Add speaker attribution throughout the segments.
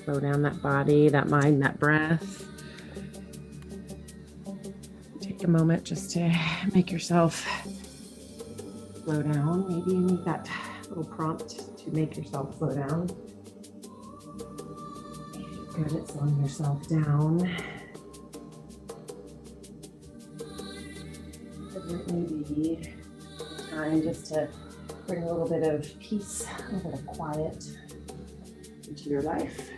Speaker 1: Slow down that body, that mind, that breath. Take a moment just to make yourself slow down. Maybe you need that little prompt to make yourself slow down. Good at slowing yourself down. It may be time just to bring a little bit of peace, a little bit of quiet into your life.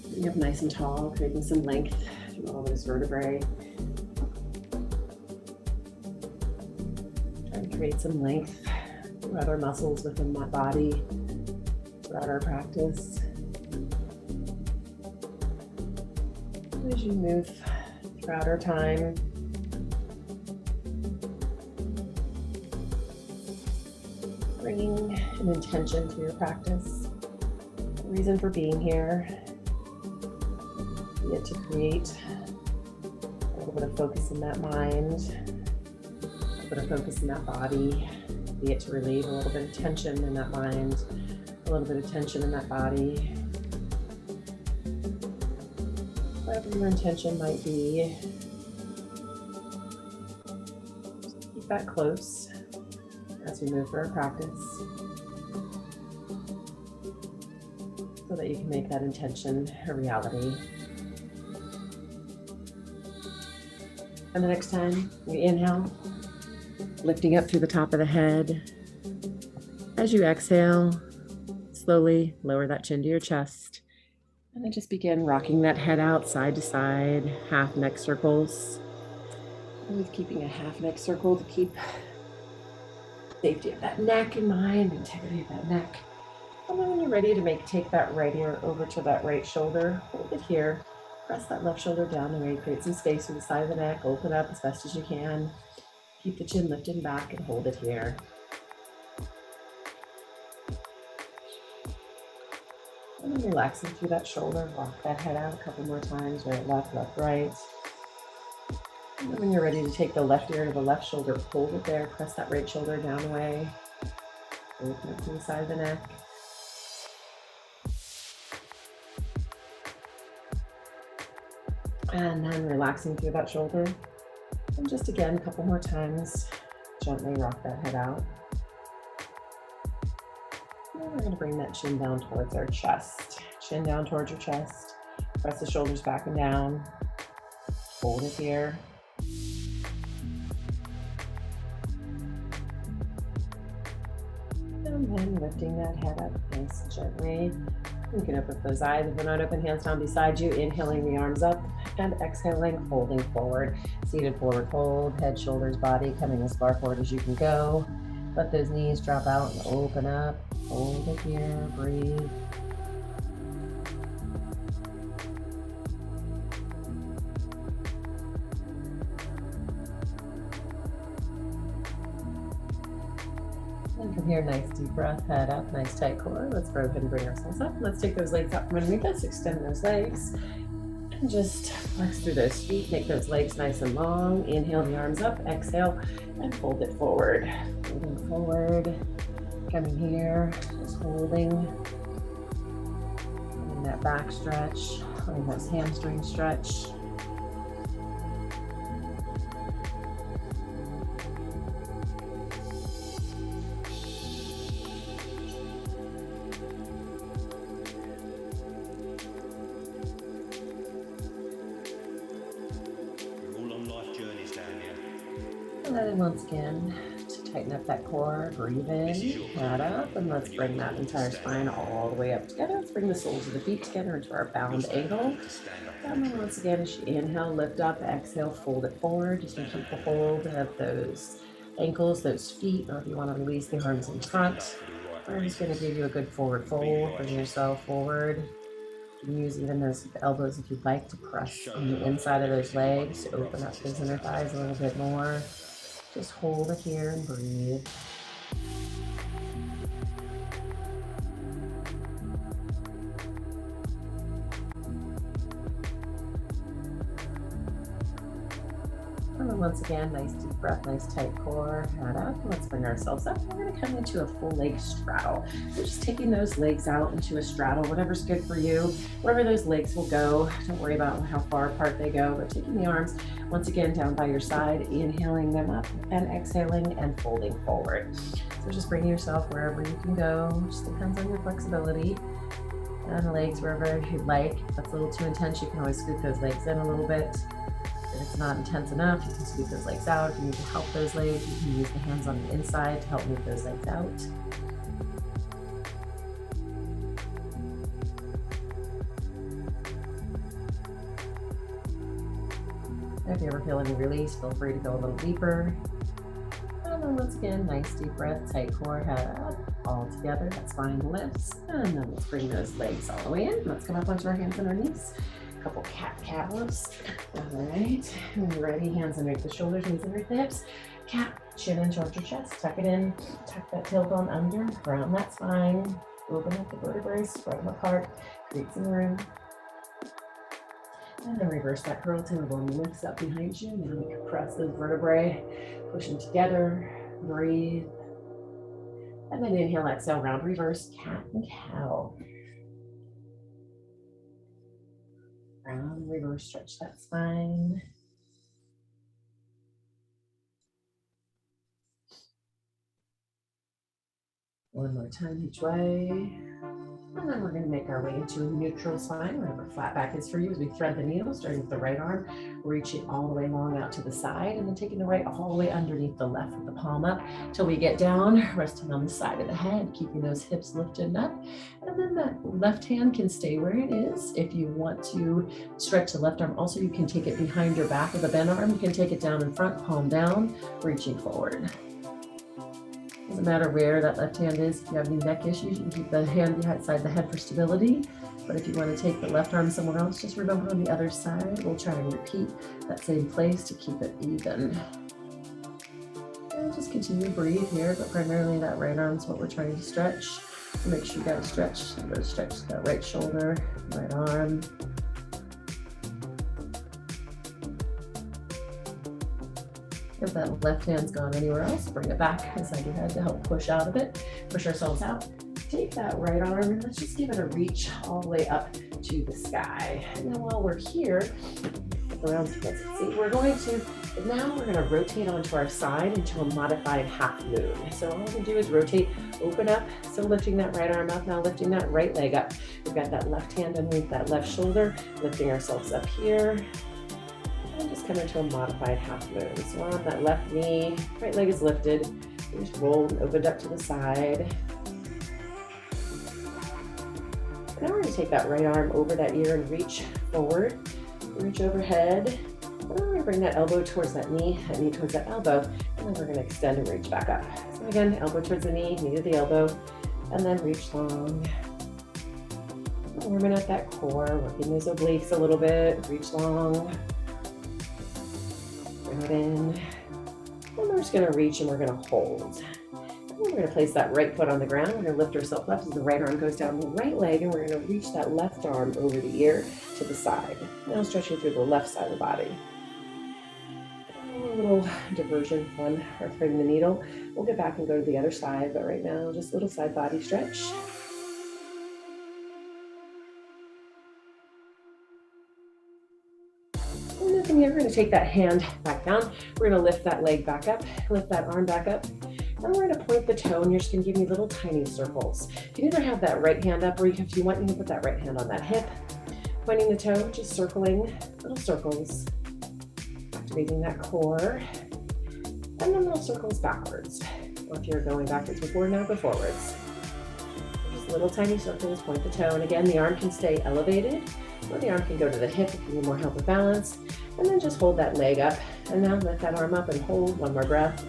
Speaker 1: Sitting up nice and tall, creating some length through all those vertebrae. Trying to create some length through other muscles within that body throughout our practice. As you move throughout our time, bringing an intention to your practice, the reason for being here, be it to create a little bit of focus in that mind, a little bit of focus in that body, be it to relieve a little bit of tension in that mind, a little bit of tension in that body. Whatever your intention might be, just keep that close as we move through our practice so that you can make that intention a reality. And the next time we inhale, lifting up through the top of the head. As you exhale, slowly lower that chin to your chest. And then just begin rocking that head out side to side, half neck circles. Always keeping a half neck circle to keep safety of that neck in mind, integrity of that neck. And then when you're ready to take that right ear over to that right shoulder, hold it here. Press that left shoulder down and create some space to the side of the neck. Open up as best as you can. Keep the chin lifted back and hold it here. And then relaxing through that shoulder, rock that head out a couple more times, right, left, right. And then when you're ready to take the left ear to the left shoulder, hold it there, press that right shoulder down away. Open up to the side of the neck. And then relaxing through that shoulder. And just again, a couple more times, gently rock that head out. And we're going to bring that chin down towards our chest. Chin down towards your chest. Press the shoulders back and down. Hold it here. And then lifting that head up nice and gently. You can open those eyes. If you're not open, hands down beside you. Inhaling the arms up and exhaling, folding forward. Seated forward fold, head, shoulders, body coming as far forward as you can go. Let those knees drop out and open up. Hold it here, breathe. And from here, nice deep breath, head up, nice tight core. Let's go ahead and bring ourselves up. Let's take those legs up from underneath us, extend those legs. And just flex through those feet, make those legs nice and long. Inhale the arms up, exhale, and fold it forward. Folding forward, coming here, just holding. Getting that back stretch, letting those hamstring stretch. And then once again, to tighten up that core, breathe in, head up, and let's bring that entire spine all the way up together. Let's bring the soles of the feet together into our bound angle. And then once again, as you inhale, lift up, exhale, fold it forward. Just to keep the hold of those ankles, those feet, or if you want to release the arms in front. We're just going to give you a good forward fold. Bring yourself forward. You can use even those elbows if you'd like to press on the inside of those legs to open up those inner thighs a little bit more. Just hold it here and breathe. And then once again, nice deep breath, nice tight core, head up. Let's bring ourselves up. We're gonna come into a full leg straddle. So just taking those legs out into a straddle, whatever's good for you, wherever those legs will go. Don't worry about how far apart they go, but taking the arms once again down by your side, inhaling them up and exhaling and folding forward. So just bring yourself wherever you can go. Just depends on your flexibility. And the legs wherever you'd like. If that's a little too intense, you can always scoot those legs in a little bit. If it's not intense enough, you can scoot those legs out. If you need to help those legs, you can use the hands on the inside to help move those legs out. If you ever feel any release, feel free to go a little deeper. And then once again, nice deep breath, tight core, head up, all together, that spine lifts. And then let's bring those legs all the way in. Let's come up onto our hands and our knees. A couple cat-cows. All right, when you're ready, hands underneath the shoulders, knees underneath the hips. Cat, chin in towards your chest, tuck it in, tuck that tailbone under, ground that spine, open up the vertebrae, spread them apart, create some room. And then reverse that curl, tailbone lifts up behind you. Now we can press those vertebrae, push them together, breathe. And then inhale, exhale, round reverse, cat and cow. Round reverse, stretch that spine. One more time each way. And then we're going to make our way into a neutral spine, wherever flat back is for you, as we thread the needle, starting with the right arm, reach it all the way long out to the side, and then taking the right all the way underneath the left with the palm up till we get down, resting on the side of the head, keeping those hips lifted up. And then that left hand can stay where it is. If you want to stretch the left arm, also you can take it behind your back with a bent arm. You can take it down in front, palm down, reaching forward. Doesn't matter where that left hand is. If you have any neck issues, you can keep the hand beside the head for stability. But if you want to take the left arm somewhere else, just remember on the other side, we'll try and repeat that same place to keep it even. And just continue to breathe here, but primarily that right arm is what we're trying to stretch. So make sure you got to stretch. So go stretch that right shoulder, right arm. If that left hand's gone anywhere else, bring it back inside your head to help push out of it, push ourselves out. Take that right arm and let's just give it a reach all the way up to the sky. And then while we're here, around, see, we're going to rotate onto our side into a modified half moon. So all we can do is rotate, open up. So lifting that right arm up, now lifting that right leg up. We've got that left hand underneath that left shoulder, lifting ourselves up here. And just come into a modified half moon. So on that left knee, right leg is lifted. We just roll and opened up to the side. Now we're going to take that right arm over that ear and reach forward, reach overhead. And then we're going to bring that elbow towards that knee towards that elbow. And then we're going to extend and reach back up. So again, elbow towards the knee to the elbow, and then reach long. Warming up that core, working those obliques a little bit, reach long. Bring it in, and we're just going to reach and we're going to hold. And we're going to place that right foot on the ground. We're going to lift ourselves up as the right arm goes down the right leg, and we're going to reach that left arm over the ear to the side. Now stretching through the left side of the body. A little diversion fun, or threading the needle. We'll get back and go to the other side, but right now just a little side body stretch. And here, we're going to take that hand back down. We're going to lift that leg back up, lift that arm back up. And we're going to point the toe, and you're just going to give me little tiny circles. You can either have that right hand up, or if you want, you can put that right hand on that hip. Pointing the toe, just circling little circles. Activating that core. And then little circles backwards. Or if you're going backwards before, now go forwards. Just little tiny circles, point the toe. And again, the arm can stay elevated, or the arm can go to the hip if you need more help with balance. And then just hold that leg up. And now lift that arm up and hold. One more breath.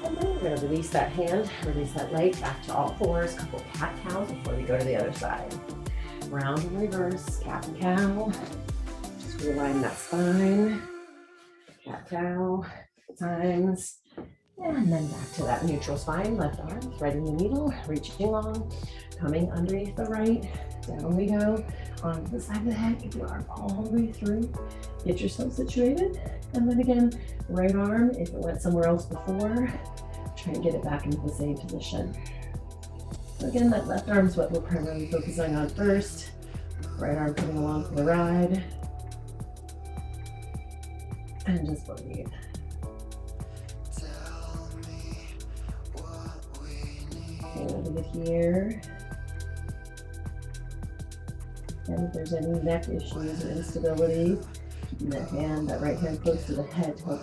Speaker 1: And then we're going to release that hand, release that leg back to all fours. Couple cat-cows before we go to the other side. Round and reverse, cat and cow. Just realign that spine. Cat-cow, times. And then back to that neutral spine, left arm, threading the needle, reaching long, coming underneath the right. Down we go, onto the side of the head, get the arm all the way through. Get yourself situated. And then again, right arm, if it went somewhere else before, try and get it back into the same position. So again, that left arm is what we're primarily focusing on first. Right arm coming along for the ride. And just breathe. Okay, leave it here. And if there's any neck issues or instability, keeping that right hand close to the head to help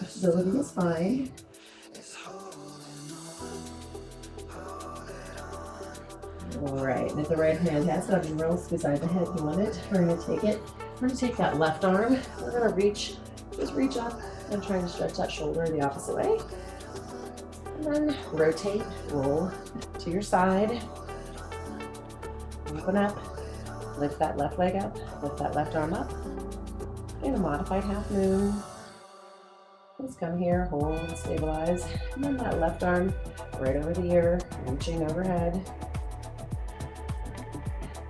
Speaker 1: stability is fine. All right, and if the right hand has something else beside the head you want it, we're going to take it. We're going to take that left arm. We're going to reach, just reach up and try to stretch that shoulder the opposite way. And then rotate, roll to your side. Open up, lift that left leg up, lift that left arm up. In a modified half moon. Let's come here, hold, stabilize. And then that left arm right over the ear, reaching overhead.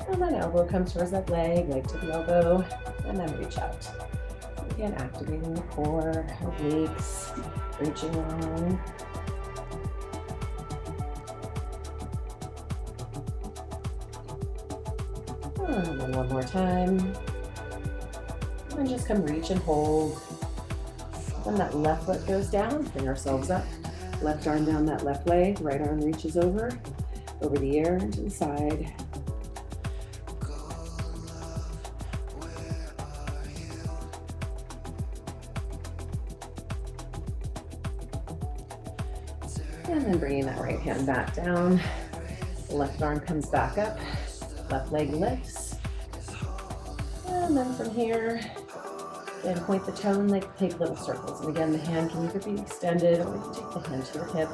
Speaker 1: And then elbow comes towards that leg to the elbow, and then reach out. Again, activating the core, obliques, reaching long. And then one more time. And just come reach and hold. Then that left foot goes down, bring ourselves up. Left arm down that left leg, right arm reaches over the ear and to the side. And then bringing that right hand back down. Left arm comes back up, left leg lifts. And then from here, then point the toe and take little circles. And again, the hand can either be extended or you can take the hand to your hip.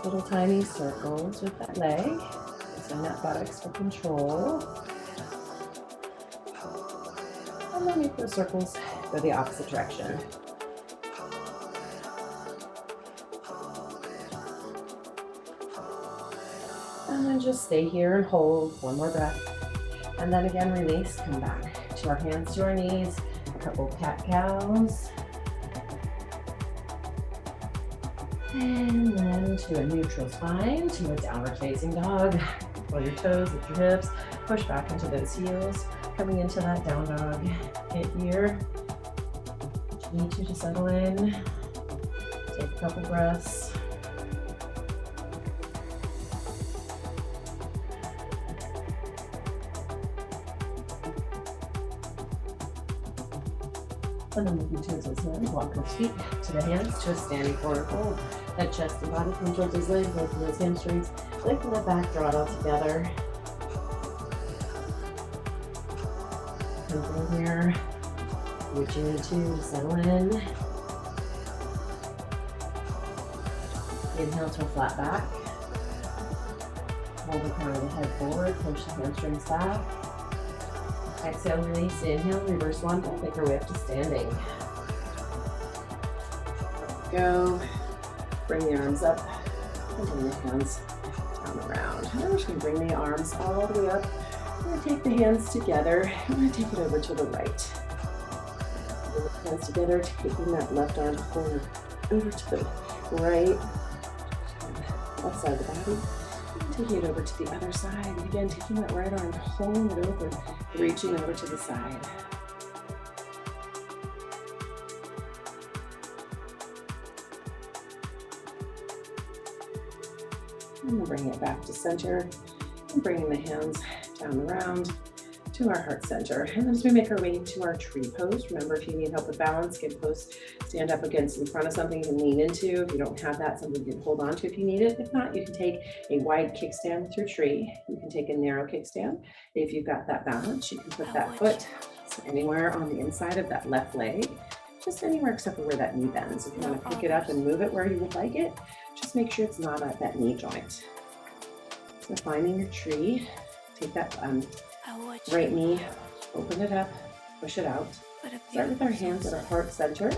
Speaker 1: Little tiny circles with that leg. Using that buttocks for control. And then make those circles go the opposite direction. And then just stay here and hold one more breath. And then again, release, come back to our hands to our knees, a couple cat-cows. And then to a neutral spine, to a downward facing dog. Pull your toes, lift your hips, push back into those heels. Coming into that down dog. Get here. You need to settle in. Take a couple breaths. And then moving towards those hands, walk those feet to the hands, to a standing forward fold. That chest and body come towards those legs, open those hamstrings, lifting it back, draw it all together. Come from here, reaching into, settle in. Inhale to a flat back. Hold the crown of the head forward, push the hamstrings back. Exhale, release, inhale, reverse lunge, make our way up to standing. Go, bring the arms up, and bring the hands down around. And we're just gonna bring the arms all the way up. We're gonna take the hands together, and we're gonna take it over to the right. Bring the hands together, taking that left arm forward, over to the right, left side of the body. Taking it over to the other side. And again, taking that right arm, holding it over, reaching over to the side. And we'll bring it back to center. And bringing the hands down around to our heart center. And as we make our way to our tree pose, remember if you need help with balance, get close, stand up against in front of something you can lean into. If you don't have that, something you can hold on to if you need it. If not, you can take a wide kickstand with your tree. You can take a narrow kickstand. If you've got that balance, you can put that foot anywhere on the inside of that left leg, just anywhere except for where that knee bends. If you want to pick it up and move it where you would like it, just make sure it's not at that knee joint. So finding your tree, take that right knee, open it up, push it out. Start with our hands at our heart center.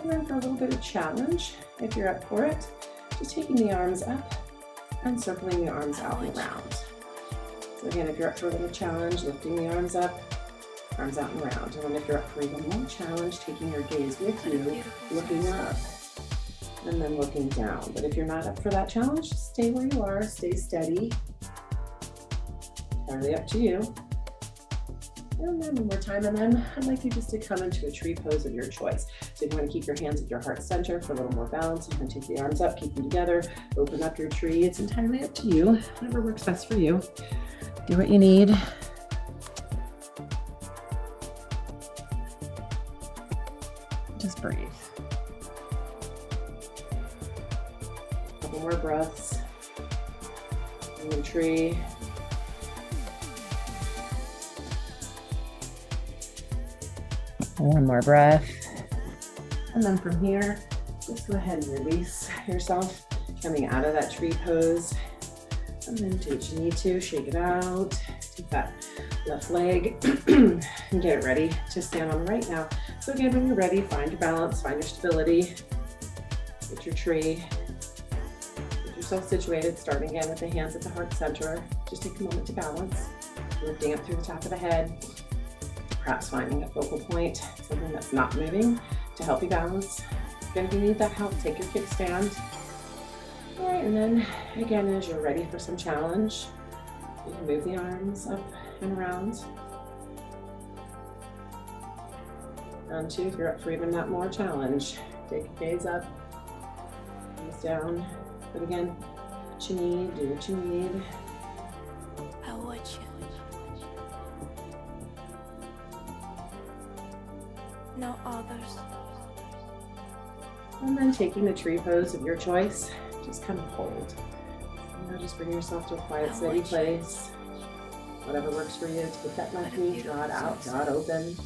Speaker 1: And then for a little bit of challenge, if you're up for it, just taking the arms up and circling the arms out and around. So again, if you're up for a little challenge, lifting the arms up, arms out and around. And then if you're up for even more challenge, taking your gaze with you, looking up and then looking down. But if you're not up for that challenge, stay where you are, stay steady. Entirely up to you. And then one more time, and then I'd like you just to come into a tree pose of your choice. So if you want to keep your hands at your heart center for a little more balance, you can take the arms up, keep them together, open up your tree. It's entirely up to you, whatever works best for you. Do what you need. Just breathe. A couple more breaths in the tree. One more breath. And then from here, just go ahead and release yourself, coming out of that tree pose. And then do what you need to, shake it out. Take that left leg and get it ready to stand on the right now. So again, when you're ready, find your balance, find your stability. Get your tree. Get yourself situated, starting again with the hands at the heart center. Just take a moment to balance. Lifting up through the top of the head. Perhaps finding a focal point, something that's not moving to help you balance. Again, if you need that help, take your kickstand. All right, and then again, as you're ready for some challenge, you can move the arms up and around. Round two, if you're up for even that more challenge, take your gaze up, gaze down. But again, what you need, do what you need.
Speaker 2: I watch you. No others.
Speaker 1: And then taking the tree pose of your choice, just kind of hold. Now just bring yourself to a quiet, steady place. Whatever works for you. Take that left knee, draw it out, draw it open.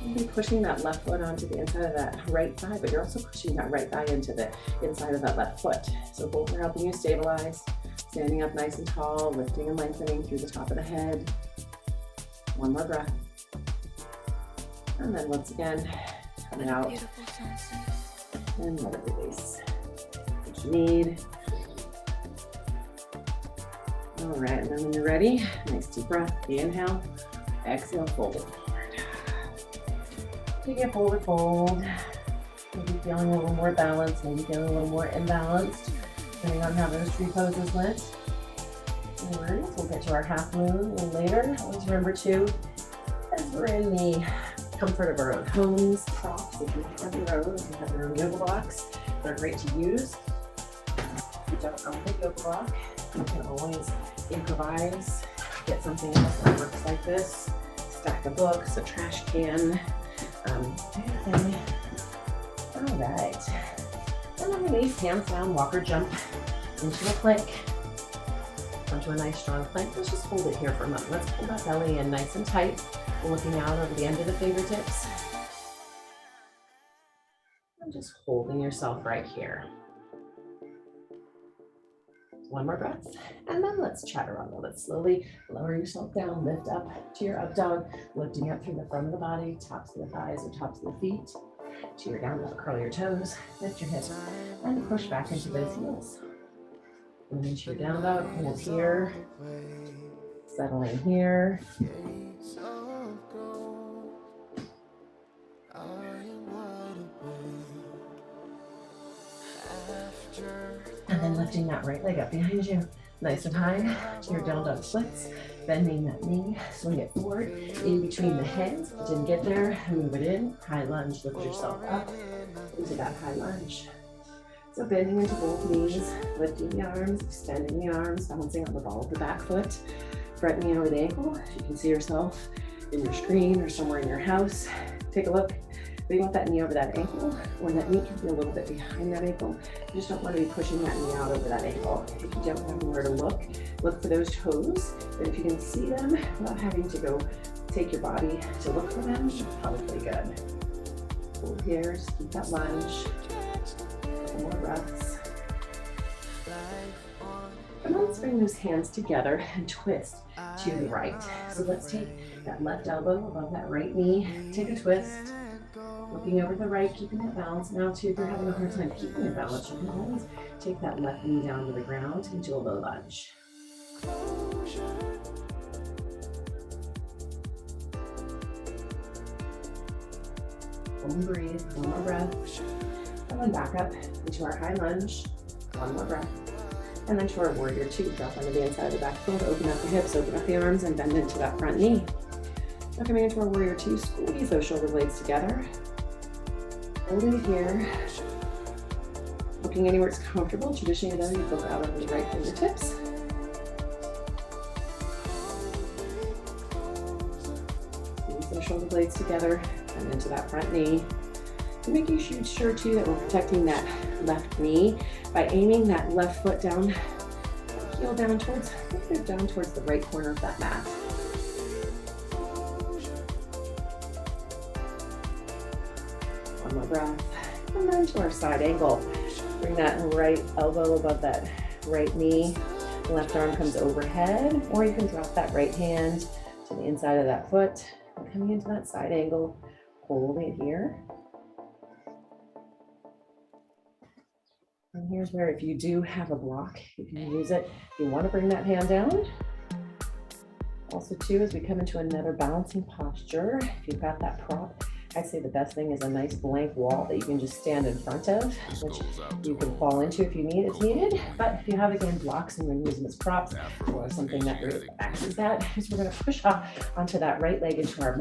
Speaker 1: And be pushing that left foot onto the inside of that right thigh, but you're also pushing that right thigh into the inside of that left foot. So both are helping you stabilize. Standing up nice and tall, lifting and lengthening through the top of the head. One more breath. And then once again, coming out.
Speaker 2: Beautiful sunset.
Speaker 1: And let it release. What you need. All right, and then when you're ready, nice deep breath. Inhale, exhale, fold it forward. Take it forward, fold. Maybe feeling a little more balanced, maybe feeling a little more imbalanced, depending on how those tree poses went. No worries, we'll get to our half moon a little later. Always remember too, as we're in the comfort of our own homes, props, if you have your own, if you have your own yoga blocks, they're great to use. If you don't own a yoga block, you can always improvise, get something else that works like this, stack of books, a trash can, anything. All right, and then release, hands down, walk or jump into a plank, onto a nice strong plank. Let's just hold it here for a moment. Let's pull that belly in nice and tight. Looking out over the end of the fingertips. And just holding yourself right here. One more breath. And then let's chaturanga. Let's slowly lower yourself down, lift up to your up dog, lifting up through the front of the body, tops of the thighs or tops of the feet, to your down dog, curl your toes, lift your hips, and push back into those heels. And into your down dog, hold here, settling here. And then lifting that right leg up behind you, nice and high, to your down dog splits, bending that knee, swing it forward, in between the hands. If you didn't get there, move it in, high lunge, lift yourself up into that high lunge. So bending into both knees, lifting the arms, extending the arms, bouncing on the ball of the back foot, front knee over the ankle. If you can see yourself in your screen or somewhere in your house, take a look. But you want that knee over that ankle, or that knee can be a little bit behind that ankle. You just don't want to be pushing that knee out over that ankle. If you don't have anywhere to look for those toes. But if you can see them without having to go take your body to look for them, it's probably good. Hold here, just keep that lunge. Couple more breaths. And let's bring those hands together and twist to the right. So let's take that left elbow above that right knee, take a twist. Looking over the right, keeping that balance. Now too, if you're having a hard time keeping your balance, you can always take that left knee down to the ground into a low lunge. Hold and breathe, one more breath. And then back up into our high lunge, one more breath. And then to our warrior two, drop onto the inside of the back foot, open up the hips, open up the arms, and bend into that front knee. Now coming into our warrior two, squeeze those shoulder blades together. Holding here. Looking anywhere it's comfortable. Traditionally though, you look out over the right fingertips. Squeeze those shoulder blades together and into that front knee. And making sure too that we're protecting that left knee by aiming that left foot down, heel down towards the right corner of that mat. One more breath. And then to our side angle. Bring that right elbow above that right knee. Left arm comes overhead, or you can drop that right hand to the inside of that foot. Coming into that side angle, hold it here. And here's where if you do have a block, you can use it. If you want to bring that hand down. Also too, as we come into another balancing posture, if you've got that prop, I'd say the best thing is a nice blank wall that you can just stand in front of, which you can fall into if you need it's needed. But if you have, again, blocks and we're using as props or something that relaxes that, is we're going to push up onto that right leg into our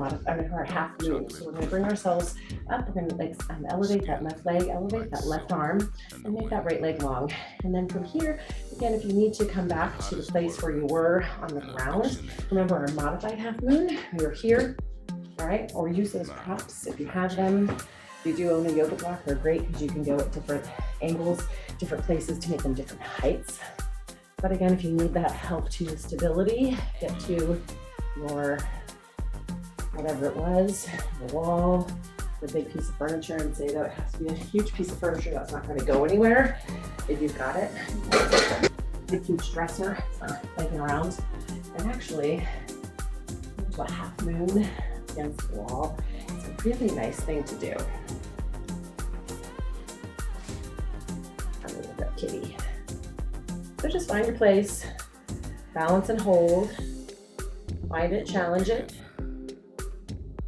Speaker 1: half moon. So we're going to bring ourselves up. We're going to elevate that left leg, elevate that left arm, and make that right leg long. And then from here, again, if you need to come back to the place where you were on the ground, remember our modified half moon, you're here. All right, or use those props if you have them. If you do own a yoga block, they're great because you can go at different angles, different places to make them different heights. But again, if you need that help to stability, get to your, whatever it was, the wall, the big piece of furniture, and say that it has to be a huge piece of furniture that's not going to go anywhere. If you've got it, the huge dresser, it's not playing around. And actually, there's a half moon against the wall. It's a really nice thing to do. I'm gonna go kitty. So just find your place, balance and hold, find it, challenge it,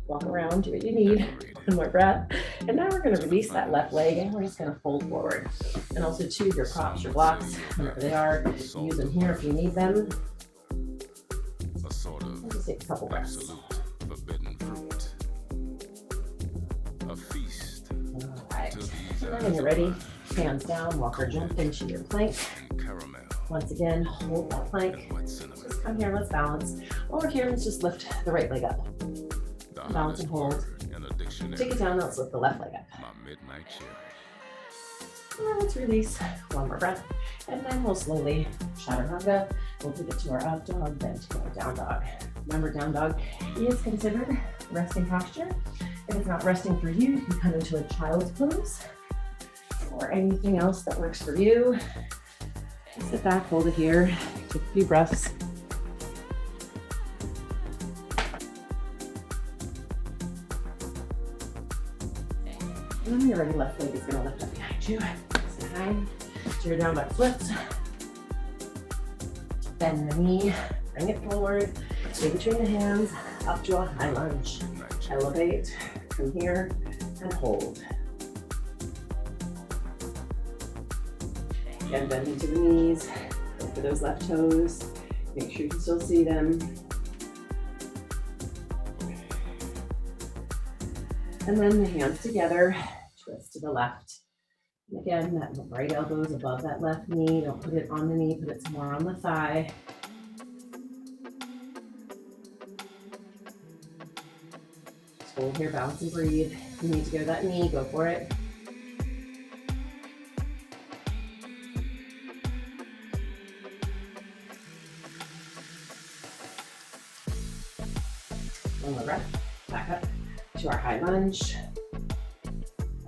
Speaker 1: walk around, do what you need, one more breath. And now we're gonna release that left leg and we're just gonna fold forward. And also too, your props, your blocks, wherever they are, use them here if you need them. We'll just take a couple breaths. When you're ready, hands down, walk or jump into your plank. Once again, hold that plank. Just come here, let's balance. Over here, let's just lift the right leg up. Balance and hold. Take it down, let's lift the left leg up. And let's release, one more breath. And then we'll slowly chaturanga. We'll take it to our up dog, then to our down dog. Remember, down dog is considered resting posture. If it's not resting for you, you can come into a child's pose or anything else that works for you. Sit back, hold it here, take a few breaths. And then your ready, left leg is gonna lift up behind you. Side, to your down dog flips. Bend the knee, bring it forward, stay between the hands, up to a high lunge. Elevate from here and hold. Again, bend into the knees, go for those left toes. Make sure you can still see them. And then the hands together, twist to the left. And again, that right elbow is above that left knee. Don't put it on the knee, put it somewhere on the thigh. Hold here, balance and breathe. If you need to go to that knee, go for it. One more breath. Back up to our high lunge.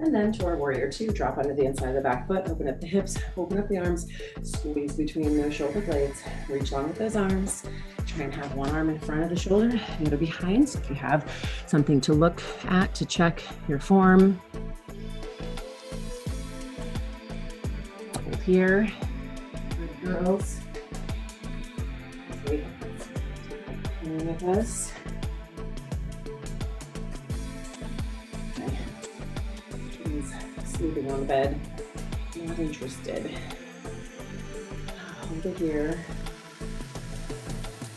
Speaker 1: And then to our warrior two, drop onto the inside of the back foot, open up the hips, open up the arms, squeeze between those shoulder blades, reach long with those arms. Try and have one arm in front of the shoulder, the other behind. So if you have something to look at to check your form. Hold here, good girls. Okay. With us. Okay. He's sleeping on the bed. Not interested. Hold it here.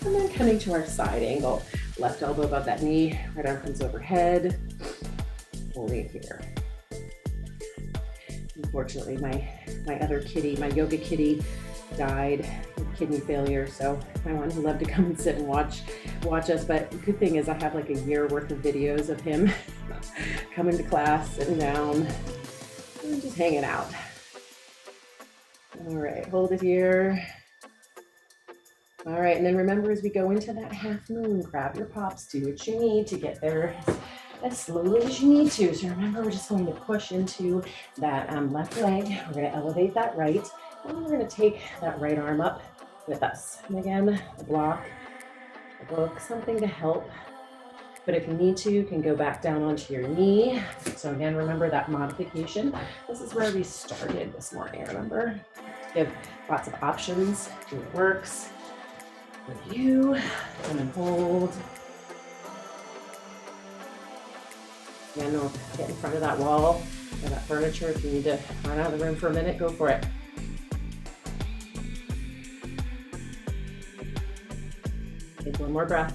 Speaker 1: And then coming to our side angle. Left elbow above that knee, right arm comes overhead. Holding here. Unfortunately, my other kitty, my yoga kitty, died of kidney failure. So my one who loved to come and sit and watch us. But the good thing is I have like a year worth of videos of him coming to class, sitting down, and just hanging out. All right, hold it here. All right, and then remember as we go into that half moon, grab your pops, do what you need to get there as slowly as you need to. So remember, we're just going to push into that left leg. We're going to elevate that right, and we're going to take that right arm up with us. And again, a block, a book, something to help. But if you need to, you can go back down onto your knee. So again, remember that modification. This is where we started this morning, remember? Give lots of options, do what works. Review, and then hold. Again, we'll get in front of that wall or that furniture. If you need to run out of the room for a minute, go for it. Take one more breath.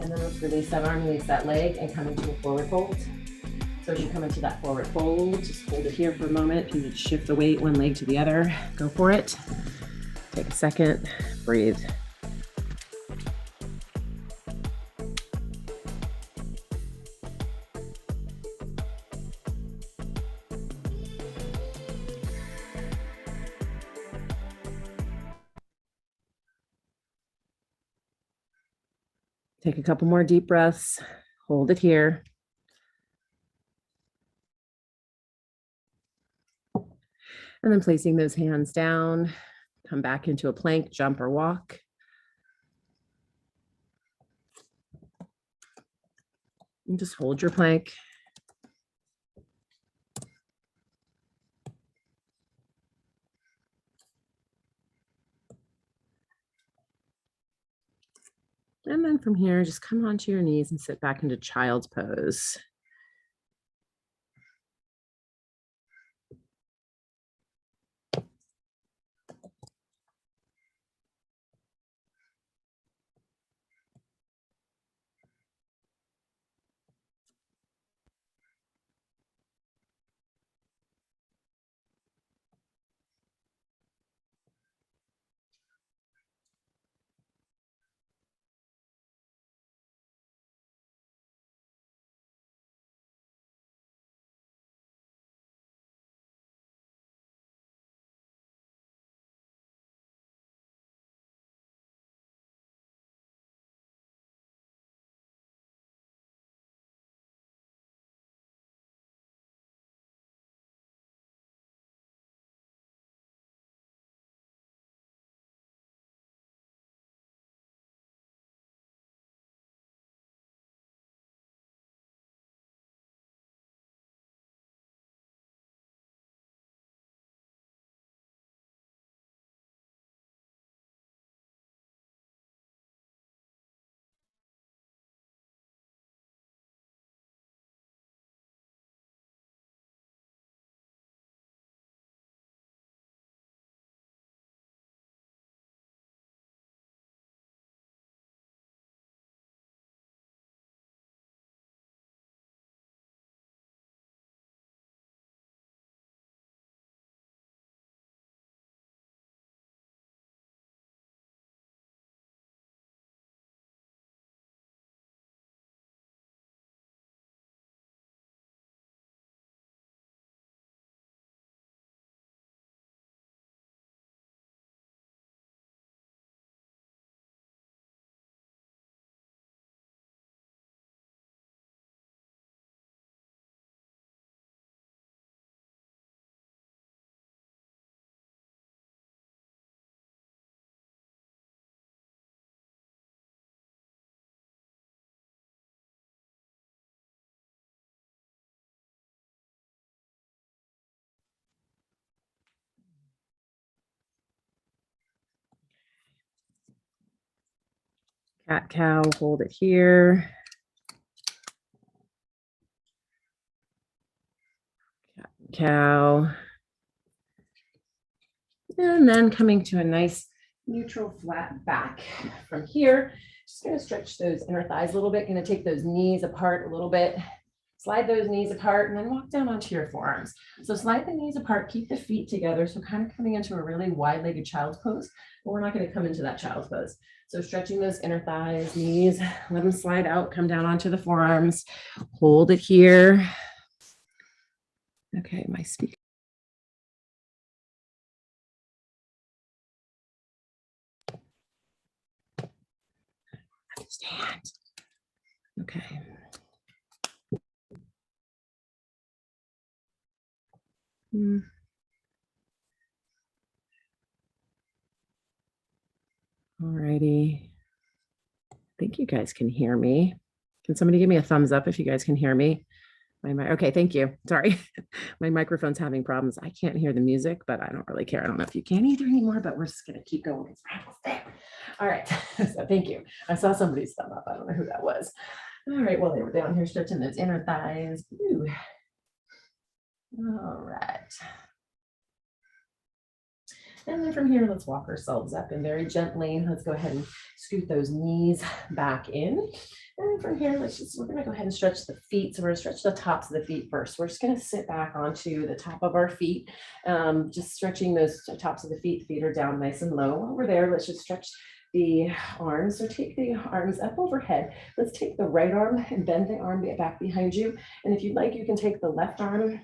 Speaker 1: And then let's release that arm, release that leg, and come into a forward fold. So as you come into that forward fold, just hold it here for a moment. If you need to shift the weight one leg to the other, go for it. Take a second, breathe. Take a couple more deep breaths, hold it here. And then placing those hands down, come back into a plank, jump or walk. And just hold your plank. And then from here, just come onto your knees and sit back into child's pose. Cat cow, hold it here. Cat cow. And then coming to a nice neutral flat back from here. Just going to stretch those inner thighs a little bit. Going to take those knees apart a little bit. Slide those knees apart and then walk down onto your forearms. So slide the knees apart, keep the feet together. So kind of coming into a really wide-legged child's pose, but we're not going to come into that child's pose. So stretching those inner thighs, knees, let them slide out, come down onto the forearms, hold it here. Okay, my speaker. Stand. Okay. All righty. I think you guys can hear me. Can somebody give me a thumbs up if you guys can hear me? Okay, thank you. Sorry. My microphone's having problems. I can't hear the music, but I don't really care. I don't know if you can either anymore, but we're just going to keep going. All right. So thank you. I saw somebody's thumb up. I don't know who that was. All right. Well, they were down here stretching those inner thighs. Ooh. All right. And then from here, let's walk ourselves up and very gently, let's go ahead and scoot those knees back in. And then from here, we're gonna go ahead and stretch the feet. So we're gonna stretch the tops of the feet first. We're just gonna sit back onto the top of our feet, just stretching those tops of the feet. Feet are down nice and low. While we're there, let's just stretch the arms. So take the arms up overhead. Let's take the right arm and bend the arm back behind you. And if you'd like, you can take the left arm,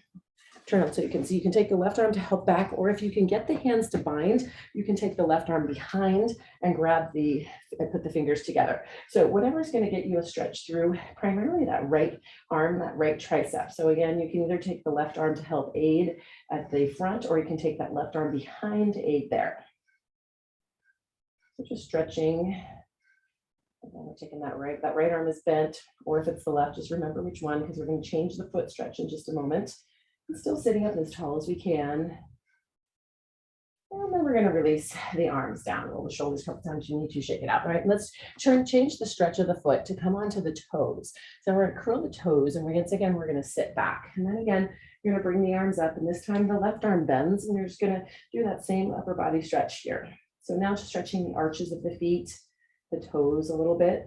Speaker 1: turn up so you can see, you can take the left arm to help back, or if you can get the hands to bind, you can take the left arm behind and put the fingers together. So whatever is going to get you a stretch through primarily that right arm, that right tricep. So again, you can either take the left arm to help aid at the front, or you can take that left arm behind to aid there. So just stretching. We're taking that right arm is bent, or if it's the left, just remember which one, because we're going to change the foot stretch in just a moment. Still sitting up as tall as we can. And then we're going to release the arms down, roll the shoulders a couple times. You need to shake it out. All right, let's change the stretch of the foot to come onto the toes. So we're going to curl the toes, and once again, we're going to sit back. And then again, you're going to bring the arms up, and this time the left arm bends, and you're just going to do that same upper body stretch here. So now just stretching the arches of the feet, the toes a little bit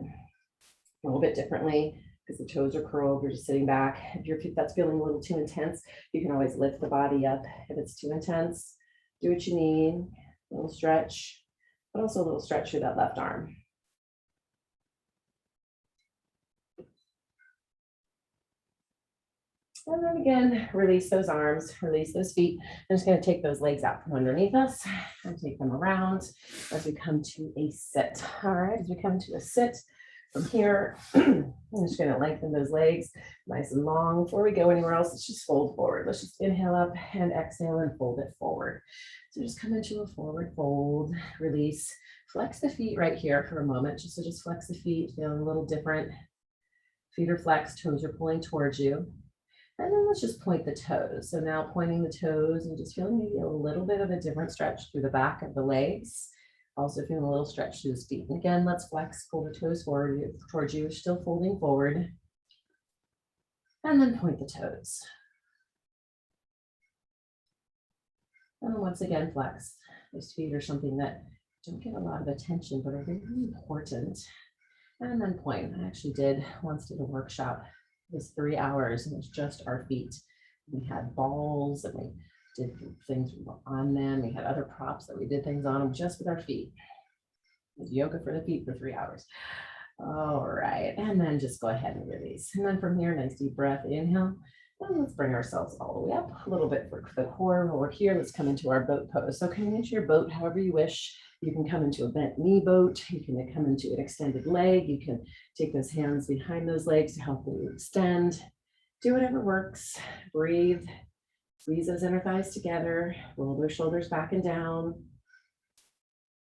Speaker 1: differently, because the toes are curled, you're just sitting back. If that's feeling a little too intense, you can always lift the body up. If it's too intense, do what you need, a little stretch, but also a little stretch through that left arm. And then again, release those arms, release those feet. I'm just going to take those legs out from underneath us and take them around as we come to a sit. All right, as we come to a sit, from here, I'm just going to lengthen those legs nice and long. Before we go anywhere else, let's just fold forward. Let's just inhale up and exhale and fold it forward. So just come into a forward fold, release, flex the feet right here for a moment. Just flex the feet, feeling a little different. Feet are flexed, toes are pulling towards you. And then let's just point the toes. So now pointing the toes and just feeling maybe a little bit of a different stretch through the back of the legs. Also feeling a little stretch through the feet. And again, let's flex, pull the toes forward towards you, still folding forward. And then point the toes. And once again, flex. Those feet are something that don't get a lot of attention, but are very important. And then point. I actually once did a workshop. It was 3 hours, and it was just our feet. We had balls, and we did things on them. We had other props that we did things on them just with our feet. It was yoga for the feet for 3 hours. All right, and then just go ahead and release. And then from here, nice deep breath, inhale. And let's bring ourselves all the way up a little bit for the core. While we're here, let's come into our boat pose. So coming into your boat however you wish. You can come into a bent knee boat. You can come into an extended leg. You can take those hands behind those legs to help you extend. Do whatever works. Breathe. Squeeze those inner thighs together. Roll those shoulders back and down.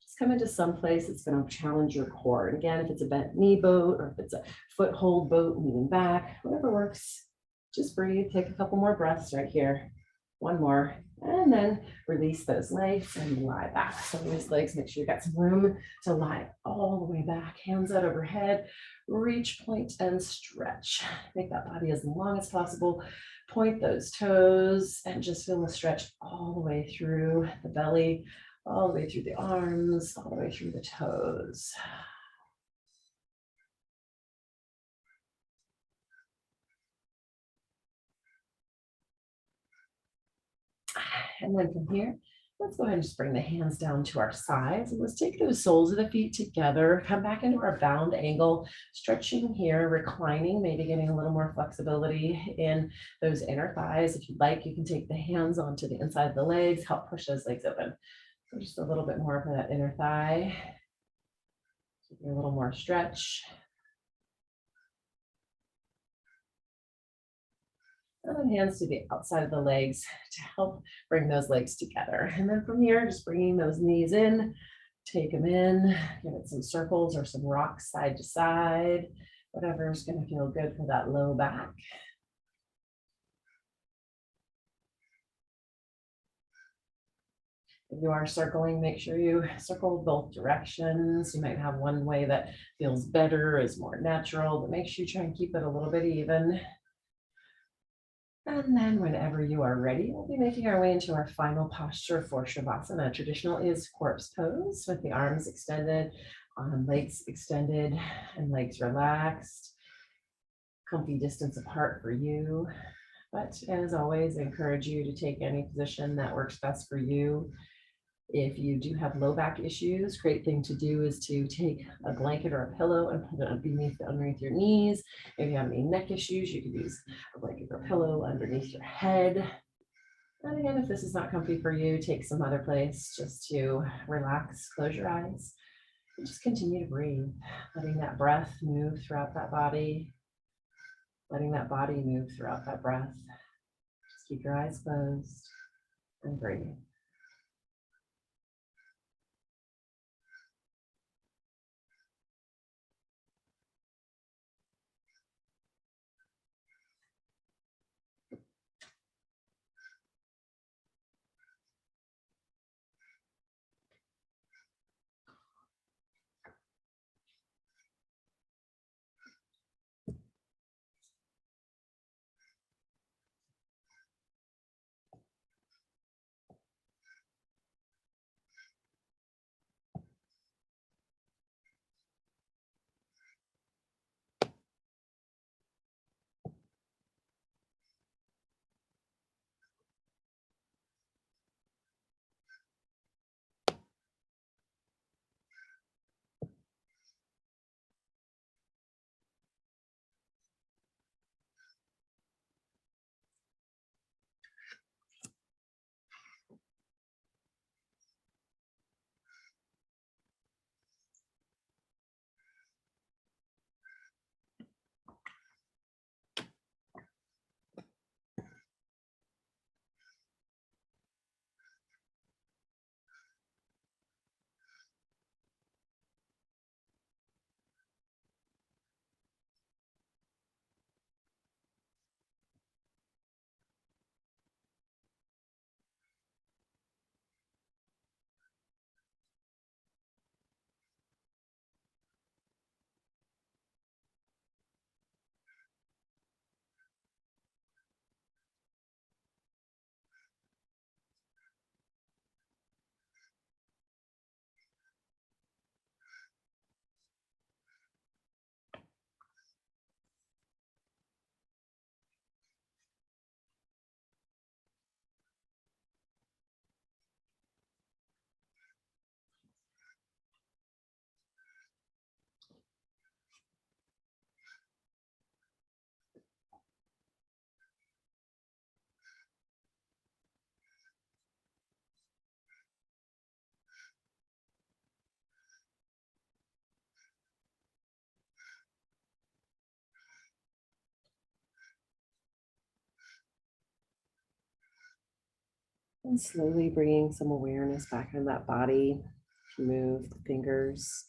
Speaker 1: Just come into some place that's going to challenge your core. And again, if it's a bent knee boat, or if it's a foothold boat, leaning back, whatever works. Just breathe. Take a couple more breaths right here. One more. And then release those legs and lie back. So these legs, make sure you got some room to lie all the way back, hands out overhead, reach, point, and stretch. Make that body as long as possible. Point those toes and just feel the stretch all the way through the belly, all the way through the arms, all the way through the toes. And then from here, let's go ahead and just bring the hands down to our sides and let's take those soles of the feet together, come back into our bound angle, stretching here, reclining, maybe getting a little more flexibility in those inner thighs. If you'd like, you can take the hands onto the inside of the legs, help push those legs open. So just a little bit more for that inner thigh. A little more stretch. And then hands to the outside of the legs to help bring those legs together. And then from here, just bringing those knees in, take them in, give it some circles or some rocks side to side, whatever is going to feel good for that low back. If you are circling, make sure you circle both directions. You might have one way that feels better, is more natural, but make sure you try and keep it a little bit even. And then whenever you are ready, we'll be making our way into our final posture for Shavasana. Traditional is corpse pose with the arms extended, legs extended, and legs relaxed. Comfy distance apart for you. But as always, I encourage you to take any position that works best for you. If you do have low back issues, great thing to do is to take a blanket or a pillow and put it underneath your knees. If you have any neck issues, you could use a blanket or pillow underneath your head. And again, if this is not comfy for you, take some other place just to relax, close your eyes, and just continue to breathe, letting that breath move throughout that body, letting that body move throughout that breath. Just keep your eyes closed and breathe. And slowly bringing some awareness back in that body. Move the fingers,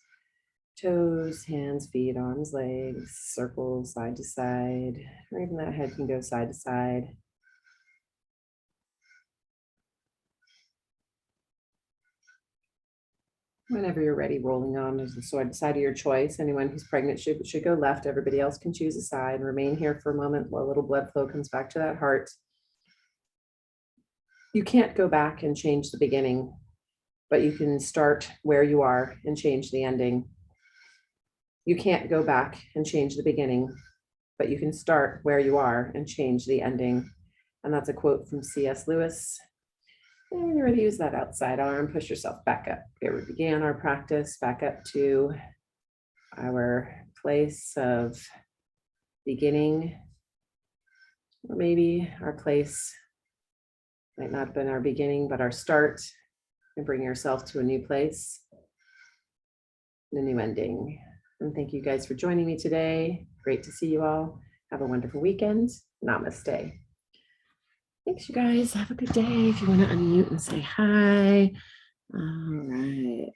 Speaker 1: toes, hands, feet, arms, legs, circles side to side, or even that head can go side to side. Whenever you're ready, rolling on to the side of your choice. Anyone who's pregnant should go left. Everybody else can choose a side. Remain here for a moment while a little blood flow comes back to that heart. You can't go back and change the beginning, but you can start where you are and change the ending. You can't go back and change the beginning, but you can start where you are and change the ending. And that's a quote from C.S. Lewis. And when you're ready to use that outside arm, push yourself back up. Here we began our practice, back up to our place of beginning. Or maybe our place might not have been our beginning, but our start. And bring yourself to a new place, and a new ending. And thank you guys for joining me today. Great to see you all. Have a wonderful weekend. Namaste. Thanks, you guys. Have a good day. If you want to unmute and say hi. All right.